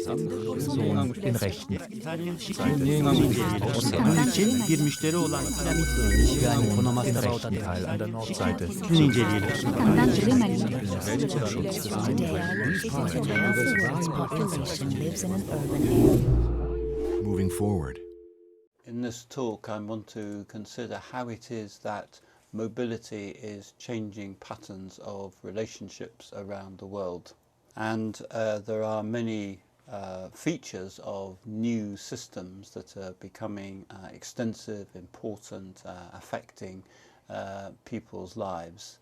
Personen den Rechten. Bir müşteri olan piramit yani Den rechten Teil an der Nordseite. Şunu inceleyelim. Moving forward. In this talk, I want to consider how it is that mobility is changing patterns of relationships around the world. And there are many features of new systems that are becoming extensive, important, affecting people's lives.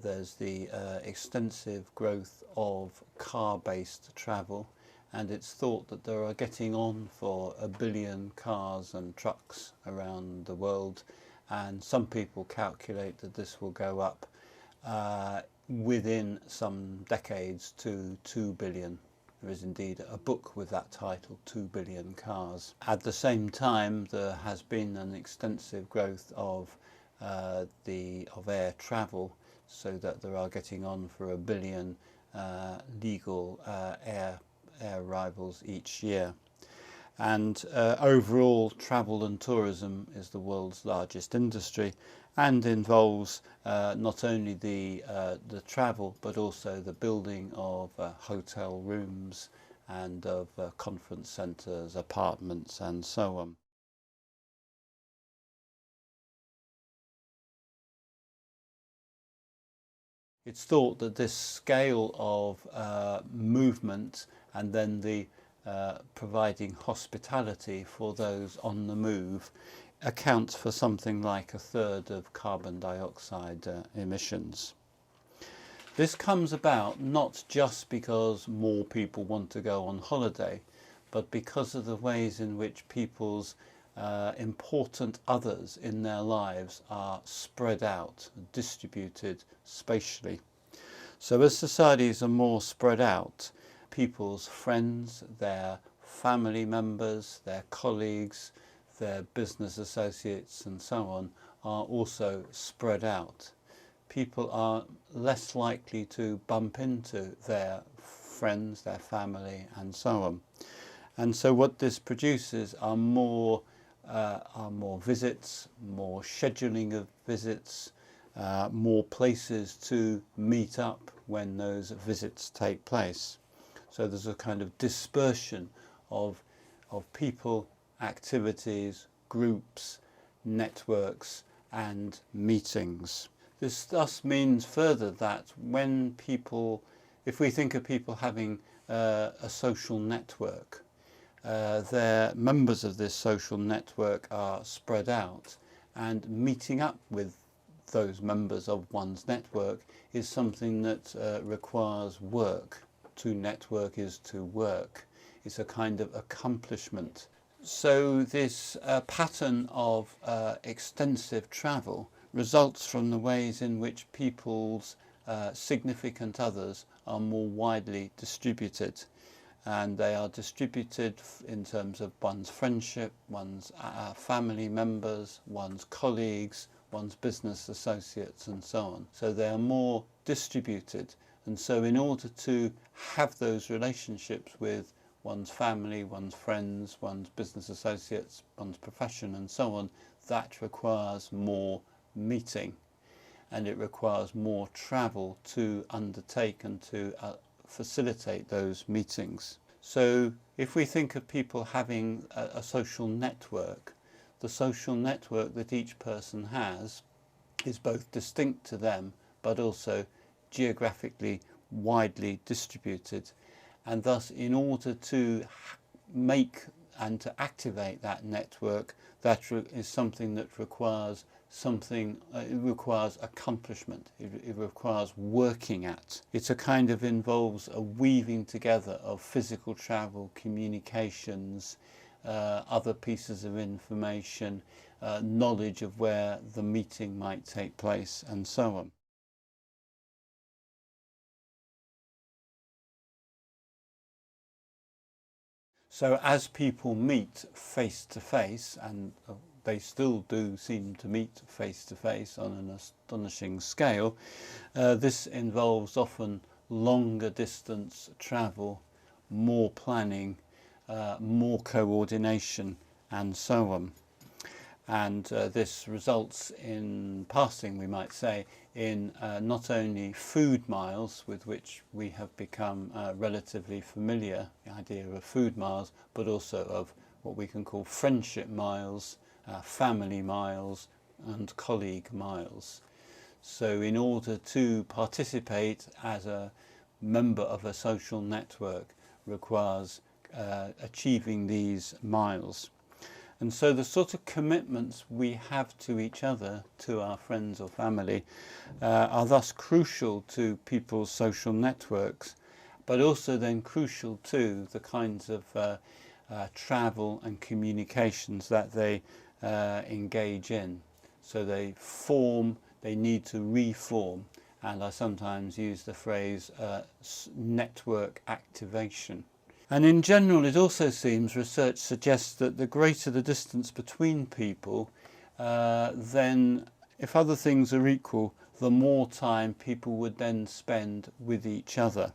There's the extensive growth of car-based travel, and it's thought that there are getting on for 1 billion cars and trucks around the world, and some people calculate that this will go up within some decades to 2 billion. There is indeed a book with that title, 2 billion cars. At the same time, there has been an extensive growth of air travel, so that there are getting on for 1 billion legal air arrivals each year. And overall, travel and tourism is the world's largest industry, and involves not only the travel, but also the building of hotel rooms and of conference centres, apartments, and so on. It's thought that this scale of movement, and then the providing hospitality for those on the move, accounts for something like 1/3 of carbon dioxide emissions. This comes about not just because more people want to go on holiday, but because of the ways in which people's important others in their lives are spread out, distributed spatially. So as societies are more spread out, people's friends, their family members, their colleagues, their business associates and so on are also spread out. People are less likely to bump into their friends, their family, and so on. And so what this produces are more visits, more scheduling of visits, more places to meet up when those visits take place. So there's a kind of dispersion of people, activities, groups, networks, and meetings. This thus means further that when people, if we think of people having a social network, their members of this social network are spread out, and meeting up with those members of one's network is something that requires work. To network is to work. It's a kind of accomplishment. So this pattern of extensive travel results from the ways in which people's significant others are more widely distributed. And they are distributed in terms of one's friendship, one's family members, one's colleagues, one's business associates, and so on. So they are more distributed. And so in order to have those relationships with one's family, one's friends, one's business associates, one's profession, and so on, that requires more meeting, and it requires more travel to undertake and to facilitate those meetings. So if we think of people having a social network, the social network that each person has is both distinct to them, but also geographically widely distributed. And thus, in order to make and to activate that network, that is something that requires it requires accomplishment, it requires working at. It's a kind of involves a weaving together of physical travel, communications, other pieces of information, knowledge of where the meeting might take place, and so on. So as people meet face to face, and they still do seem to meet face to face on an astonishing scale, this involves often longer distance travel, more planning, more coordination, and so on. And this results in passing, we might say, in not only food miles, with which we have become relatively familiar, the idea of food miles, but also of what we can call friendship miles, family miles, and colleague miles. So in order to participate as a member of a social network requires achieving these miles. And so the sort of commitments we have to each other, to our friends or family, are thus crucial to people's social networks, but also then crucial to the kinds of travel and communications that they engage in. So they need to reform, and I sometimes use the phrase network activation. And in general, it also seems, research suggests that the greater the distance between people, then if other things are equal, the more time people would then spend with each other,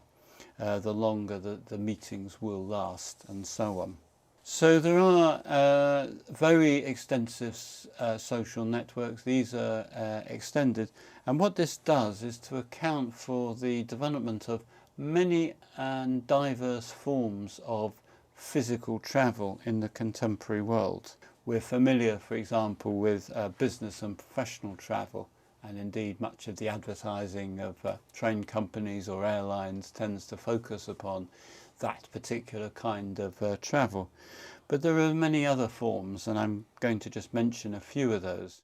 the longer the meetings will last, and so on. So there are very extensive social networks. These are extended, and what this does is to account for the development of many and diverse forms of physical travel in the contemporary world. We're familiar, for example, with business and professional travel, and indeed much of the advertising of train companies or airlines tends to focus upon that particular kind of travel. But there are many other forms, and I'm going to just mention a few of those.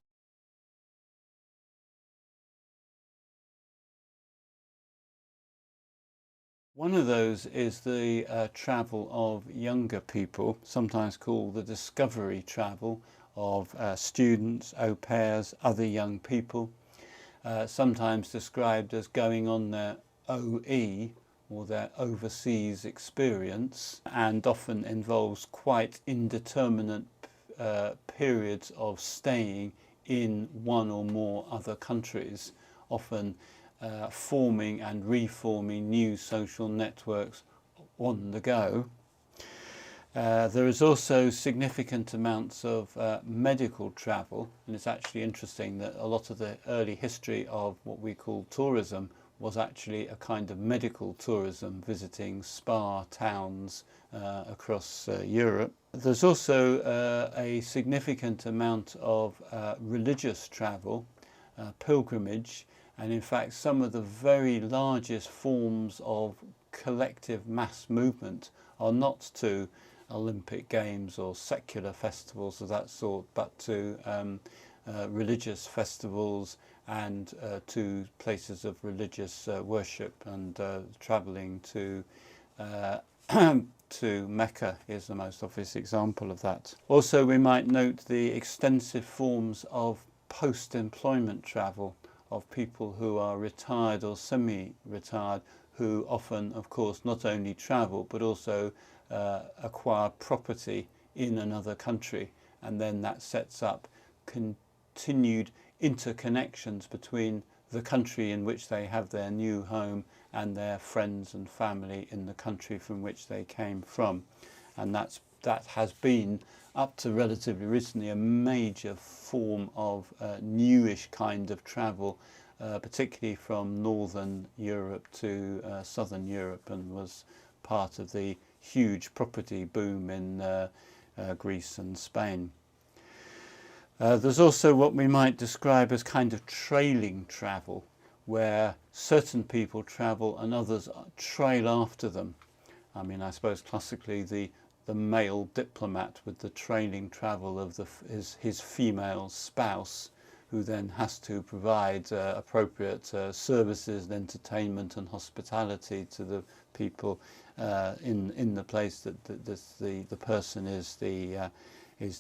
One of those is the travel of younger people, sometimes called the discovery travel of students, au pairs, other young people, sometimes described as going on their OE, or their overseas experience, and often involves quite indeterminate periods of staying in one or more other countries, often forming and reforming new social networks on the go. There is also significant amounts of medical travel, and it's actually interesting that a lot of the early history of what we call tourism was actually a kind of medical tourism, visiting spa towns across Europe. There's also a significant amount of religious travel, pilgrimage, and in fact some of the very largest forms of collective mass movement are not to Olympic Games or secular festivals of that sort, but to religious festivals and to places of religious worship, and travelling to to Mecca is the most obvious example of that. Also, we might note the extensive forms of post-employment travel of people who are retired or semi-retired, who often, of course, not only travel but also acquire property in another country, and then that sets up continued interconnections between the country in which they have their new home and their friends and family in the country from which they came from. And that has been, up to relatively recently, a major form of newish kind of travel, particularly from Northern Europe to Southern Europe, and was part of the huge property boom in Greece and Spain. There's also what we might describe as kind of trailing travel, where certain people travel and others trail after them. I mean, I suppose classically the male diplomat with the trailing travel of his female spouse, who then has to provide appropriate services and entertainment and hospitality to the people in the place that the person is the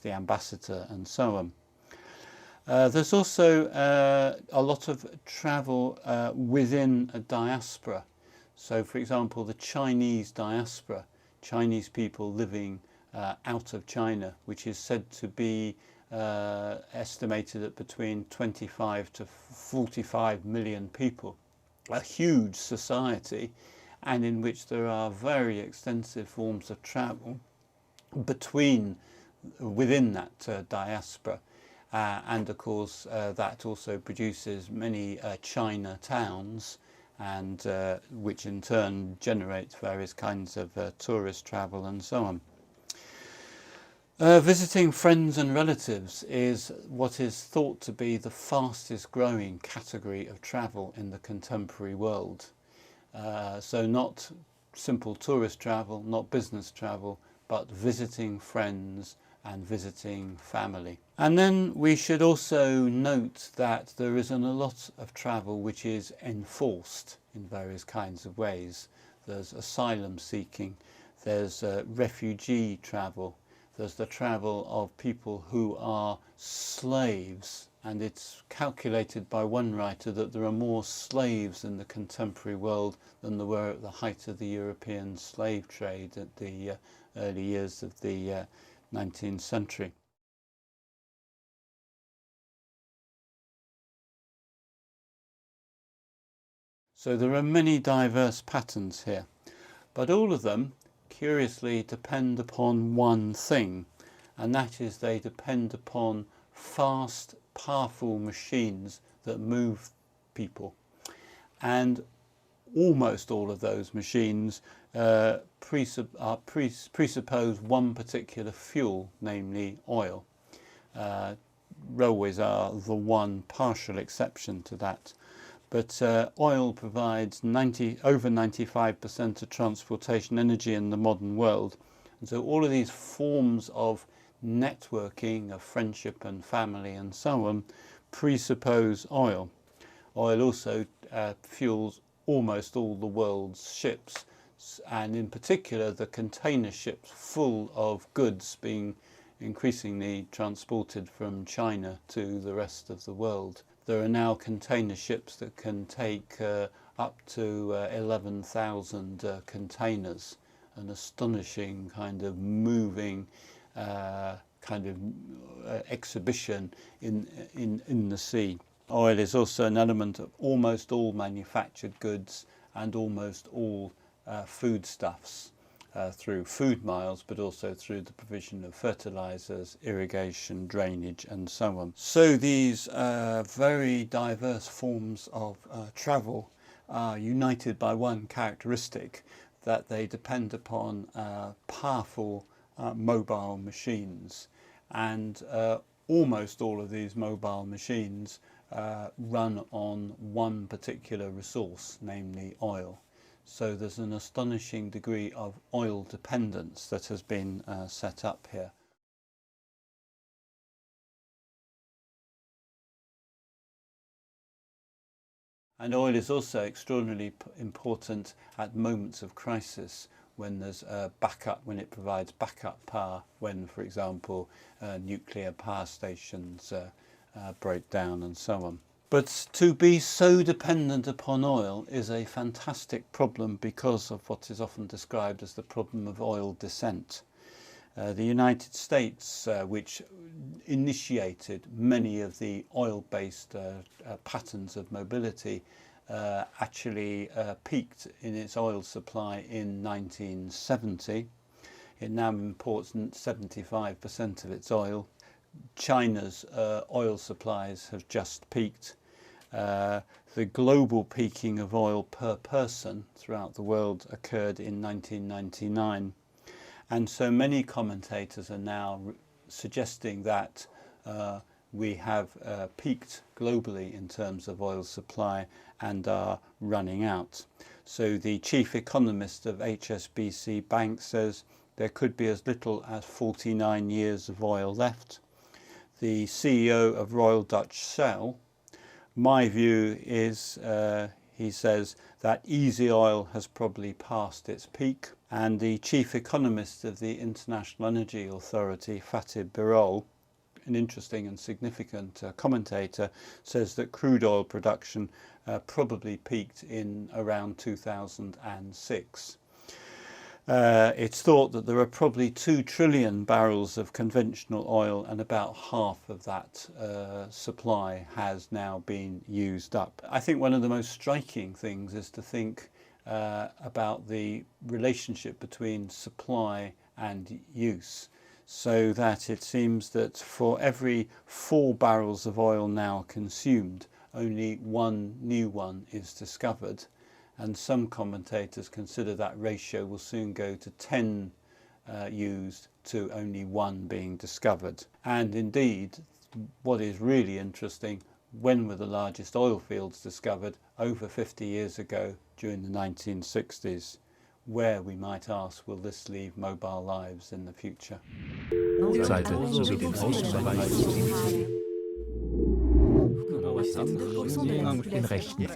ambassador, and so on. There's also a lot of travel within a diaspora. So, for example, the Chinese diaspora, Chinese people living out of China, which is said to be estimated at between 25 to 45 million people, a huge society, and in which there are very extensive forms of travel within that diaspora. And of course that also produces many China towns, and which in turn generates various kinds of tourist travel and so on. Visiting friends and relatives is what is thought to be the fastest growing category of travel in the contemporary world. So not simple tourist travel, not business travel, but visiting friends and visiting family. And then we should also note that there is a lot of travel which is enforced in various kinds of ways. There's asylum seeking, there's refugee travel, there's the travel of people who are slaves, and it's calculated by one writer that there are more slaves in the contemporary world than there were at the height of the European slave trade at the early years of the 19th century. So there are many diverse patterns here, but all of them curiously depend upon one thing, and that is they depend upon fast, powerful machines that move people. And almost all of those machines presuppose one particular fuel, namely oil. Railways are the one partial exception to that. But oil provides over 95% of transportation energy in the modern world. And so all of these forms of networking, of friendship and family and so on, presuppose oil. Oil also fuels almost all the world's ships, and in particular the container ships full of goods being increasingly transported from China to the rest of the world. There are now container ships that can take up to 11,000 containers, an astonishing kind of moving exhibition in the sea. Oil is also an element of almost all manufactured goods and almost all foodstuffs through food miles, but also through the provision of fertilizers, irrigation, drainage and so on. So these very diverse forms of travel are united by one characteristic, that they depend upon powerful mobile machines, and almost all of these mobile machines run on one particular resource, namely oil. So there's an astonishing degree of oil dependence that has been set up here. And oil is also extraordinarily important at moments of crisis, when there's backup, when it provides backup power, when, for example, nuclear power stations break down and so on. But to be so dependent upon oil is a fantastic problem because of what is often described as the problem of oil descent. The United States, which initiated many of the oil-based patterns of mobility, actually peaked in its oil supply in 1970. It now imports 75% of its oil. China's oil supplies have just peaked. The global peaking of oil per person throughout the world occurred in 1999. And so many commentators are now suggesting that we have peaked globally in terms of oil supply and are running out. So the chief economist of HSBC Bank says there could be as little as 49 years of oil left. The CEO of Royal Dutch Shell, my view is, he says, that easy oil has probably passed its peak. And the chief economist of the International Energy Authority, Fatih Birol, an interesting and significant commentator, says that crude oil production probably peaked in around 2006. It's thought that there are probably 2 trillion barrels of conventional oil, and about half of that supply has now been used up. I think one of the most striking things is to think about the relationship between supply and use, so that it seems that for every 4 barrels of oil now consumed, only 1 new one is discovered, and some commentators consider that ratio will soon go to 10 used to only 1 being discovered. And indeed, what is really interesting, when were the largest oil fields discovered? Over 50 years ago, during the 1960s. Where, we might ask, will this leave mobile lives in the future? Nordseite sowie den Außenbereich den rechten.